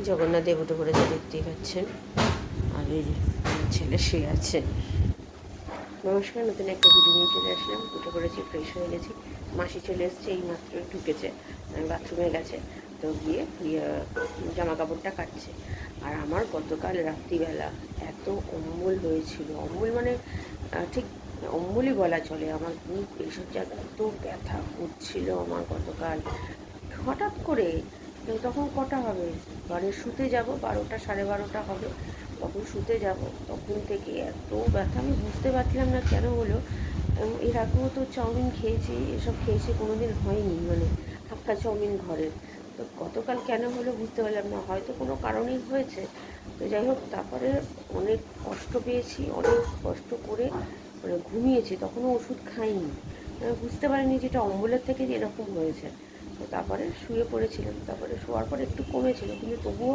জগন্নাথ দেব উঠে পড়েছে, দেখতেই পাচ্ছেন। আর এই যে আমার ছেলে শুয়ে আছে। নমস্কার, নতুন একটা ভিডিও নিয়ে চলে আসলাম। উঠে পড়েছি, ফ্রেশ হয়ে গেছি। মাসি চলে এসছে, এই মাত্র ঢুকেছে, বাথরুমে গেছে। তো গিয়ে জামা কাপড়টা কাটছে। আর আমার গতকাল রাত্রিবেলা এত অম্বল হয়েছিল, অম্বল মানে ঠিক অম্বলই বলা চলে। আমার এইসব জায়গায় এত ব্যথা করছিল আমার গতকাল, হঠাৎ করে। তো তখন কটা হবে, মানে শুতে যাব 12টা 12:30 হবে, তখন শুতে যাব। তখন থেকে এত ব্যথা, আমি বুঝতে পারছিলাম না কেন হলো। এর আগেও তো চাউমিন খেয়েছি, এসব খেয়েছি, কোনো দিন হয়নি, মানে হাক্কা চাউমিন ঘরের। তো গতকাল কেন হলো বুঝতে পারলাম না, হয়তো কোনো কারণেই হয়েছে। তো যাই হোক, তারপরে অনেক কষ্ট পেয়েছি, অনেক কষ্ট করে মানে ঘুমিয়েছি, তখনও ওষুধ খাইনি। বুঝতে পারিনি যেটা অম্বলের থেকে যে এরকম হয়েছে। তো তারপরে শুয়ে পড়েছিলাম, তারপরে শোয়ার পর একটু কমেছিল, কিন্তু তবুও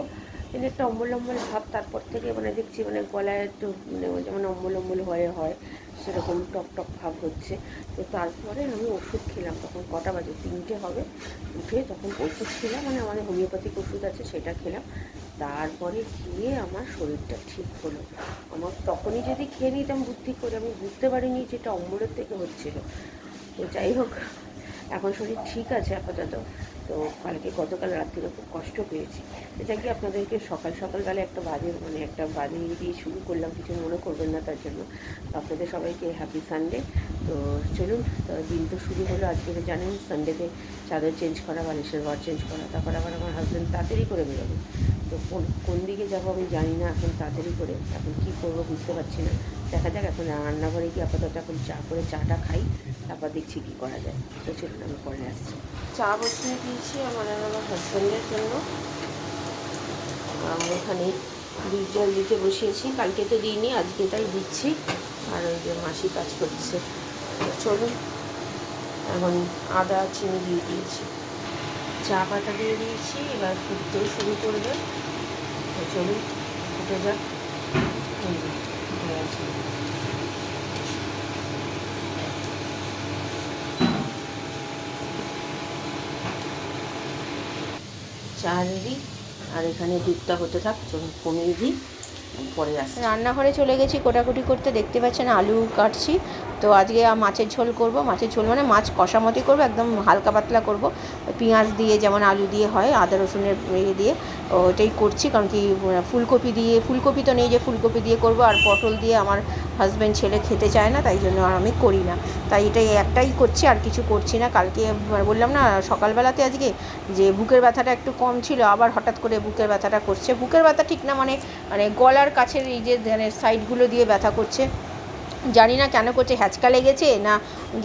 মানে একটা অম্বল অম্বল ভাব। তারপর থেকে মানে দেখছি মানে গলায় একটু মানে যেমন অম্বল অম্বল হয়ে হয় সেরকম টক টক ভাব হচ্ছে। তো তারপরে আমি ওষুধ খেলাম, তখন কটা বাজে, 3টে হবে। উঠে তখন ওষুধ খেলাম, মানে আমাদের হোমিওপ্যাথিক ওষুধ আছে, সেটা খেলাম। তারপরে গিয়ে আমার শরীরটা ঠিক হলো। আমার তখনই যদি খেয়ে নিতাম বুদ্ধি করে, আমি বুঝতে পারিনি যেটা অম্বলের থেকে হচ্ছিলো। তো যাই হোক, এখন শরীর ঠিক আছে আপাতত। তো গতকাল রাত্রিরে খুব কষ্ট পেয়েছি। এটা কি আপনাদেরকে সকাল সকালবেলা একটা বাজে দিয়ে শুরু করলাম, কিছু মনে করবেন না তার জন্য। আপনাদের সবাইকে হ্যাপি সানডে। তো চলুন, দিন তো শুরু হলো। আজকে তো জানেন সানডেতে চাদর চেঞ্জ করা, বালিশের ঘর চেঞ্জ করা, তারপর আবার আমার হাজব্যান্ড তাড়াতাড়ি করে বেরোবে। তো কোন দিকে যাবো আমি জানি না, এখন তাড়াতাড়ি করে এখন কী করবো বুঝতে পারছি না। দেখা যাক, এখন রান্নাঘরে গিয়ে আপাতত এখন চাটা খাই, তারপর দেখছি কী করা যায়। তো চলুন, আমি পরে আসছি। চা বসিয়ে দিয়েছি আমার হাজব্যান্ডের জন্য। এখানে দুধ জল দিতে বসিয়েছি, কালকে তো দিইনি, আজকে তাই দিচ্ছি। আর ওই যে মাসি কাজ করছে। চলুন, এখন আদা চিনি দিয়ে দিয়েছি, চা পাতা দিয়ে দিয়েছি, এবার ফুটতেও শুরু করবে। তো চলুন, ফুটে যাক। চা রেডি, আর এখানে দুধটা হতে থাক। চলুন কমিয়ে দিই, পরে আসছি। রান্নাঘরে চলে গেছি কোটাকুটি করতে, দেখতে পাচ্ছেন আলু কাটছি। তো আজকে মাছের ঝোল করব, মাছের ঝোল মানে মাছ কষামতি করব, একদম হালকা পাতলা করব, পেঁয়াজ দিয়ে যেমন আলু দিয়ে হয়, আদা রসুনের ইয়ে দিয়ে ওটাই করছি। কারণ কি ফুলকপি তো নেই যে ফুলকপি দিয়ে করব, আর পটল দিয়ে আমার হাজব্যান্ড ছেলে খেতে চায় না, তাই জন্য আর আমি করি না। তাই এটাই একটাই করছি, আর কিছু করছি না। কালকে বললাম না সকালবেলাতে আজকে যে বুকের ব্যথাটা একটু কম ছিল, আবার হঠাৎ করে বুকের ব্যথাটা করছে। বুকের ব্যথা ঠিক না, মানে গলার কাছের এই যে সাইডগুলো দিয়ে ব্যথা করছে, জানি না কেন করছে, হ্যাঁচকা লেগেছে না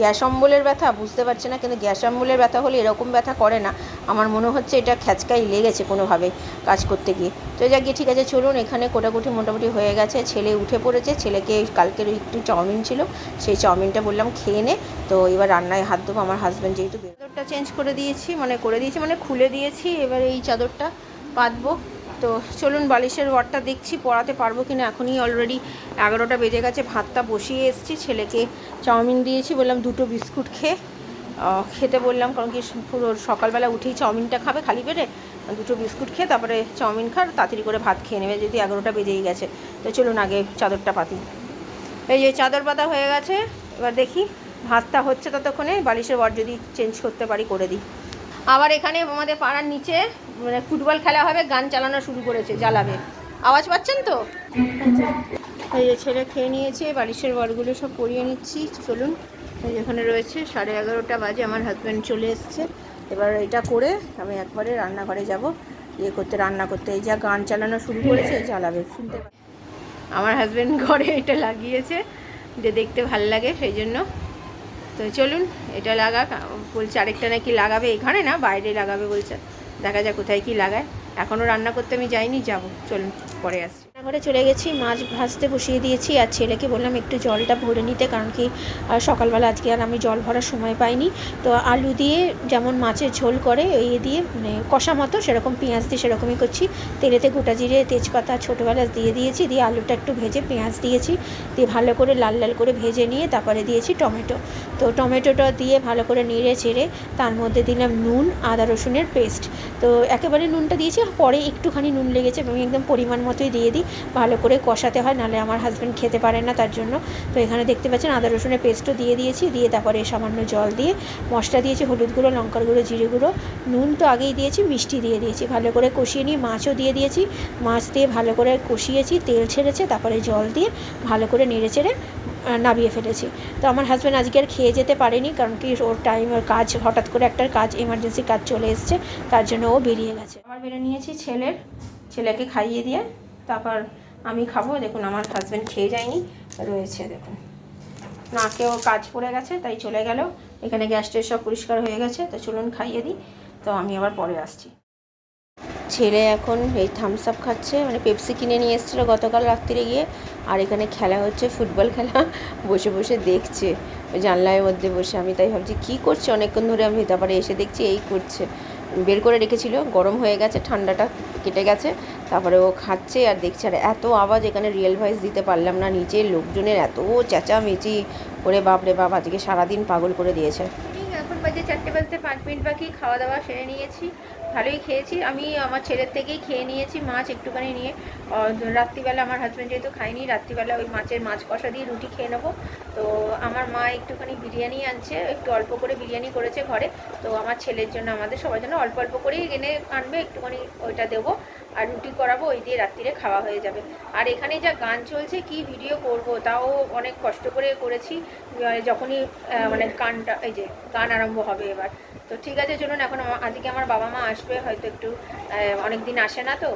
গ্যাস অম্বলের ব্যথা বুঝতে পারছি না। কিন্তু গ্যাস অম্বলের ব্যথা হলে এরকম ব্যথা করে না, আমার মনে হচ্ছে এটা খ্যাচকাই লেগেছে কোনোভাবে কাজ করতে গিয়ে। তো যা গিয়ে ঠিক আছে, চলুন। এখানে কোটাকুটি মোটামুটি হয়ে গেছে, ছেলে উঠে পড়েছে। ছেলেকে কালকের একটু চাউমিন ছিল, সেই চাউমিনটা বললাম খেয়ে নে। তো এবার রান্নায় হাত দেবো। আমার হাজব্যান্ড যেহেতু চাদরটা চেঞ্জ করে দিয়েছি, মানে খুলে দিয়েছি, এবার এই চাদরটা পাতবো। তো চলুন, বালিশের ওয়ারটা দেখছি পরাতে পারবো কিনা। এখনই অলরেডি 11টা বেজে গেছে। ভাতটা বসিয়ে এসেছি, ছেলেকে চাউমিন দিয়েছি, বললাম 2টো বিস্কুট খেতে বললাম। কারণ কি পুরো সকালবেলা উঠেই চাউমিনটা খাবে খালি পেটে, 2টো বিস্কুট খেয়ে তারপরে চাউমিন খার, তাড়াতাড়ি করে ভাত খেয়ে নেবে, যদি 11টা বেজেই গেছে। তো চলুন আগে চাদরটা পাতি। এই যে চাদর পাতা হয়ে গেছে, এবার দেখি ভাতটা হচ্ছে, ততক্ষণে বালিশের ওয়ার যদি চেঞ্জ করতে পারি করে দিই। আবার এখানে আমাদের পাড়ার নিচে মানে ফুটবল খেলা হবে, গান চালানো শুরু করেছে, জ্বালাবে। আওয়াজ পাচ্ছেন তো? এই যে ছেলে খেয়ে নিয়েছে, বালিশের ওয়ারগুলো সব পরিয়ে নিচ্ছি। চলুন, এই যেখানে রয়েছে 11:30 বাজে, আমার হাজব্যান্ড চলে এসছে। এবার এটা করে আমি একবারে রান্নাঘরে যাব রান্না করতে। এই যা গান চালানো শুরু করেছে, জ্বালাবে, শুনতে আমার হাজব্যান্ড ঘরে এটা লাগিয়েছে যে দেখতে ভাল লাগে, সেই জন্য। তো চলুন, এটা লাগাক, বলছে আরেকটা নাকি লাগাবে, এখানে না বাইরে লাগাবে বলছে, দেখা যাক কোথায় কি লাগায়। এখনও রান্না করতে আমি যাইনি, যাব, চলুন পরে আসছি। রান্নাঘরে চলে গেছি, মাছ ভাজতে বসিয়ে দিয়েছি, আর ছেলেকে বললাম একটু জলটা ভরে নিতে, কারণ কি সকালবেলা আজকে আর আমি জল ভরার সময় পাইনি। তো আলু দিয়ে যেমন মাছের ঝোল করে ওই দিয়ে মানে কষা মতো, সেরকম পেঁয়াজ দিয়ে সেরকমই করছি। তেলেতে গোটা জিরে, তেজপাতা, ছোটো এলাচ দিয়ে দিয়েছি, দিয়ে আলুটা একটু ভেজে পেঁয়াজ দিয়েছি, দিয়ে ভালো করে লাল লাল করে ভেজে নিয়ে তারপরে দিয়েছি টমেটো। তো তো টমেটোটা দিয়ে ভালো করে নেড়ে চেড়ে তার মধ্যে দিলাম নুন, আদা রসুনের পেস্ট। তো একেবারে নুনটা দিয়েছি, পরে একটুখানি নুন লেগেছে, আমি একদম পরিমাণ মতোই দিয়ে দিই। ভালো করে কষাতে হয়, নাহলে আমার হাজব্যান্ড খেতে পারে না, তার জন্য। তো এখানে দেখতে পাচ্ছেন আদা রসুনের পেস্টও দিয়ে দিয়েছি, দিয়ে তারপরে সামান্য জল দিয়ে মশলা দিয়েছি, হলুদ গুঁড়ো, লঙ্কার গুঁড়ো, জিরে গুঁড়ো, নুন তো আগেই দিয়েছি, মিষ্টি দিয়ে দিয়েছি। ভালো করে কষিয়ে নিয়ে মাছও দিয়ে দিয়েছি, মাছ দিয়ে ভালো করে কষিয়েছি, তেল ছেড়েছে, তারপরে জল দিয়ে ভালো করে নেড়ে চেড়ে নামিয়ে ফেলেছি। তো আমার হাজব্যান্ড আজকে আর খেয়ে যেতে পারেনি, কারণ কি ওর ওর কাজ, হঠাৎ করে একটা কাজ, এমার্জেন্সি কাজ চলে এসছে, তার জন্য ও বেরিয়ে গেছে। আবার বেরিয়ে নিয়েছি ছেলেকে খাইয়ে দিয়ে তারপর আমি খাবো। দেখুন আমার হাজব্যান্ড খেয়ে যায়নি, রয়েছে দেখুন, নাকেও কাজ পড়ে গেছে, তাই চলে গেল। এখানে গ্যাসটা সব পরিষ্কার হয়ে গেছে, তো চলুন খাইয়ে দিই। তো আমি আবার পরে আসছি। ছেলে এখন এই থামস আপ খাচ্ছে, মানে পেপসি কিনে নিয়ে এসেছিলো গতকাল রাত্রিরে গিয়ে। আর এখানে খেলা হচ্ছে, ফুটবল খেলা, বসে বসে দেখছে জানলার মধ্যে বসে। আমি তাই ভাবছি কী করছে, অনেকক্ষণ ধরে আমি তারপরে এসে দেখছি এই করছে। বের করে রেখেছিল, গরম হয়ে গেছে, ঠান্ডাটা কেটে গেছে, তারপরে ও খাচ্ছে আর দেখছে। আর এত আওয়াজ, এখানে রিয়েল ভয়েস দিতে পারলাম না, নিচের লোকজনের এত চেঁচামেচি করে, বাপরে বাপ, আজকে সারাদিন পাগল করে দিয়েছে। এখন বাজে 4টে বাজতে 5 মিনিট বাকি, খাওয়া দাওয়া সেরে নিয়েছি, ভালোই খেয়েছি। আমি আমার ছেলের থেকেই খেয়ে নিয়েছি মাছ একটুখানি নিয়ে। রাত্রিবেলা আমার হাজব্যান্ড যেহেতু খায়নি, রাত্রিবেলা ওই মাছ কষা দিয়ে রুটি খেয়ে নেবো। তো আমার মা একটুখানি বিরিয়ানি আনছে, একটু অল্প করে বিরিয়ানি করেছে ঘরে। তো আমার ছেলের জন্য, আমাদের সবার জন্য অল্প অল্প করেই এনে আনবে, একটুখানি ওইটা দেবো আর রুটি করাবো, ওই দিয়ে রাত্রিরে খাওয়া হয়ে যাবে। আর এখানে যা গান চলছে, কি ভিডিও করব, তাও অনেক কষ্ট করে করেছি। যখনই মানে এই যে গান আরম্ভ হবে এবার। তো ঠিক আছে, চলুন এখন আজকে আমার বাবা মা আসবে, হয়তো একটু অনেক দিন আসে না, তো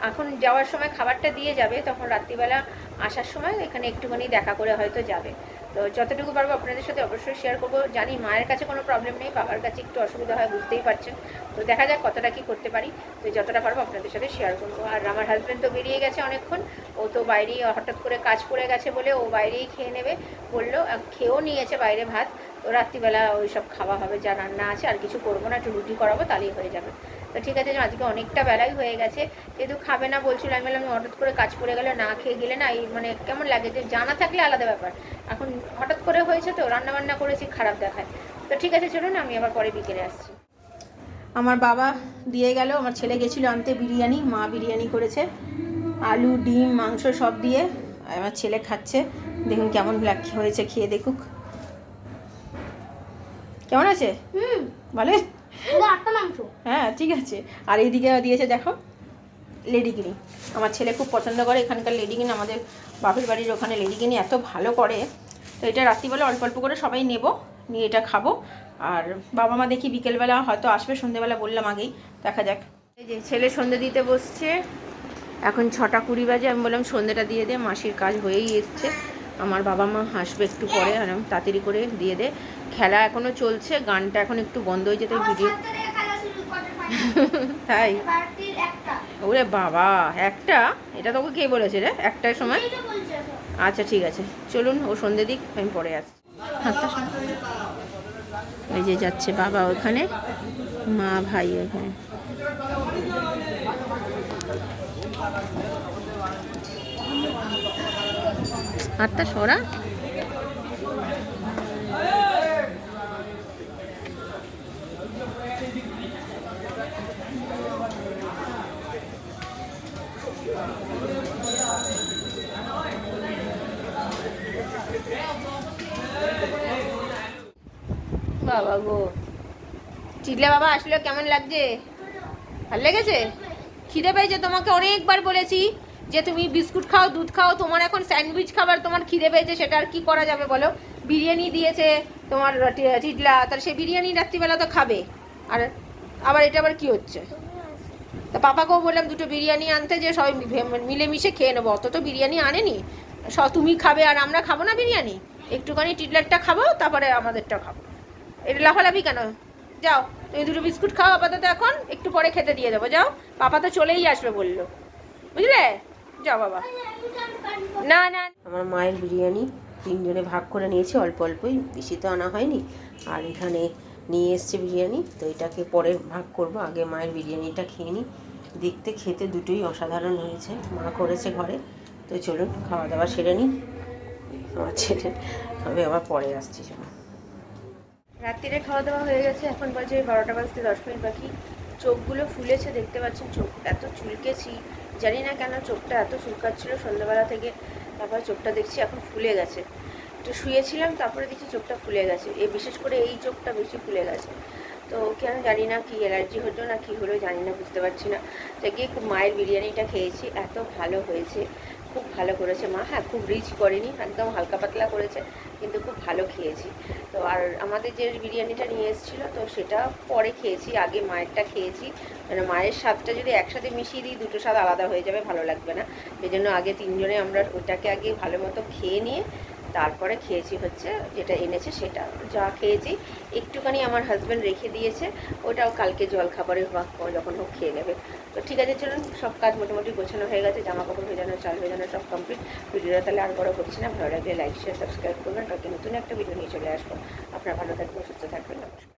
এখন যাওয়ার সময় খাবারটা দিয়ে যাবে, তখন রাত্রিবেলা আসার সময় এখানে একটুখানি দেখা করে হয়তো যাবে। তো যতটুকু পারবো আপনাদের সাথে অবশ্যই শেয়ার করবো। জানি মায়ের কাছে কোনো প্রবলেম নেই, বাবার কাছে একটু অসুবিধা হয়, বুঝতেই পারছেন। তো দেখা যাক কতটা কি করতে পারি, তো যতটা পারবো আপনাদের সাথে শেয়ার করবো। আর আমার হাজব্যান্ড তো বেরিয়ে গেছে অনেকক্ষণ, ও তো বাইরেই, হঠাৎ করে কাজ পড়ে গেছে বলে ও বাইরেই খেয়ে নেবে বললো, খেয়েও নিয়েছে বাইরে ভাত। তো রাত্রিবেলা ওই সব খাওয়া হবে, যা রান্না আছে, আর কিছু করবো না, একটু রুটি করাবো, তাহলেই হয়ে যাবে। তো ঠিক আছে, আজকে অনেকটা বেলাই হয়ে গেছে, যেহেতু খাবে না বলছিল, আমি বললাম হঠাৎ করে কাজ পড়ে গেলে, না খেয়ে গেলে না, এই মানে কেমন লাগে, যে জানা থাকলে আলাদা ব্যাপার, এখন হঠাৎ করে হয়েছে, তো রান্নাবান্না করেছি, খারাপ দেখায়। তো ঠিক আছে, চলুন আমি আবার পরে বিকেলে আসছি। আমার বাবা দিয়ে গেল, আমার ছেলে গেছিলো আনতে বিরিয়ানি, মা বিরিয়ানি করেছে, আলু, ডিম, মাংস সব দিয়ে। আমার ছেলে খাচ্ছে, দেখুন কেমন হয়েছে, খেয়ে দেখুক কেমন আছে। ভালো, হ্যাঁ ঠিক আছে। আর এইদিকে দিয়েছে দেখো লেডিকিনি, আমার ছেলে খুব পছন্দ করে এখানকার লেডিকিনি, আমাদের বাপের বাড়ির ওখানে লেডিকিনি এত ভালো করে। তো এটা রাত্রিবেলা অল্প অল্প করে সবাই নেব, নিয়ে এটা খাবো। আর বাবা মা দেখি বিকেলবেলা হয়তো আসবে, সন্ধ্যেবেলা বললাম আগেই, দেখা যাক। এই যে ছেলে সন্ধ্যে দিতে বসছে, এখন 6:20 বাজে। আমি বললাম সন্ধ্যেটা দিয়ে দে, মাসির কাজ হয়েই এসছে, আমার বাবা মা আসবে একটু পরে, আর আমি তাড়াতাড়ি করে দিয়ে দে। খেলা এখনও চলছে, গানটা এখন একটু বন্ধ হয়ে যেতে, ভিডিও তাই। ওরে বাবা, একটা, এটা তোকে কে বলেছে রে, একটার সময়? আচ্ছা ঠিক আছে, চলুন ও সন্ধ্যে দিক, আমি পরে আসছি। এই যে যাচ্ছে বাবা ওখানে, মা ভাই ওখানে। হাতটা সরা। বাবা গো, চিটলে বাবা আসলে কেমন লাগছে? ভালো লেগেছে? খিদে পেয়েছে? তোমাকে অনেকবার বলেছি যে তুমি বিস্কুট খাও, দুধ খাও, তোমার এখন স্যান্ডউইচ খাবার, তোমার খিদে পেয়েছে, সেটা আর কি করা যাবে বলো? বিরিয়ানি দিয়েছে তোমার টিটলা, তাহলে সে বিরিয়ানি রাত্রিবেলা তো খাবে, আর আবার এটা আবার কি হচ্ছে? তা পাপাকেও বললাম দুটো বিরিয়ানি আনতে, যে সবাই মিলেমিশে খেয়ে নেবো, অত তো বিরিয়ানি আনেনি, তুমি খাবে আর আমরা খাবো না বিরিয়ানি, একটুখানি টিটলারটা খাবো, তারপরে আমাদেরটা খাবো। এটা লাফালাফি কেন? যাও তুমি দুটো বিস্কুট খাও আপাতত, এখন একটু পরে খেতে দিয়ে দেবো, যাও, পাপা তো চলেই আসবে বললো, বুঝলে? যাও বাবা। না না, আমার মায়ের বিরিয়ানি 3 জনে ভাগ করে নিয়েছি, অল্প অল্পই, বেশি তো আনা হয়নি। আর এখানে নিয়ে এসছে বিরিয়ানি, তো এটাকে পরে ভাগ করব, আগে মায়ের বিরিয়ানিটা খেয়ে নিই। দেখতে খেতে দুটোই অসাধারণ হয়েছে, মা করেছে ঘরে। তো চলুন খাওয়া দাওয়া সেরে নিই, আমার ছেলে, আমি আবার পরে আসছি। চলুন। রাত্রিরে খাওয়া দাওয়া হয়ে গেছে, এখন বাজে 12টা বাজতে 10 মিনিট বাকি। চোখগুলো ফুলেছে, দেখতে পাচ্ছেন চোখ এত চুলকেছি, জানি না কেন চোখটা এত চুলকাচ্ছিল সন্ধ্যাবেলা থেকে। তারপর চোখটা দেখছি এখন ফুলে গেছে। একটু শুয়েছিলাম, তারপরে দেখছি চোখটা ফুলে গেছে, বিশেষ করে এই চোখটা বেশি ফুলে গেছে। তো কেন জানি না, কি অ্যালার্জি হলো না কি হলো জানি না, বুঝতে পারছি না। তো গিয়ে খুব মায়ের বিরিয়ানিটা খেয়েছি, এত ভালো হয়েছে, খুব ভালো করেছে মা। হ্যাঁ, খুব রিচ করেনি, একদম হালকা পাতলা করেছে, কিন্তু খুব ভালো খেয়েছি। তো আর আমাদের যে বিরিয়ানিটা নিয়ে এসেছিলো, তো সেটা পরে খেয়েছি, আগে মায়েরটা খেয়েছি। মানে মায়ের স্বাদটা যদি একসাথে মিশিয়ে দিই, দুটো স্বাদ আলাদা হয়ে যাবে, ভালো লাগবে না। সেই জন্য আগে তিনজনে আমরা ওটাকে আগে ভালো মতো খেয়ে নিয়ে তারপরে খেয়েছি হচ্ছে যেটা এনেছে সেটা। যা খেয়েছি একটুখানি আমার হাজব্যান্ড রেখে দিয়েছে, ওটাও কালকে জল খাবারে হোক যখন হোক খেয়ে নেবে। তো ঠিক আছে, চলুন, সব কাজ মোটামুটি গোছানো হয়ে গেছে, জামা কাপড় ভেজানো, চাল ভেজানো সব কমপ্লিট। ভিডিওটা তাহলে আর বড় করছি না, ভালো লাগলে লাইক শেয়ার সাবস্ক্রাইব করবেন, কালকে নতুন একটা ভিডিও নিয়ে চলে আসবো। আপনারা ভালো থাকবেন, সুস্থ থাকবেন, নমস্কার।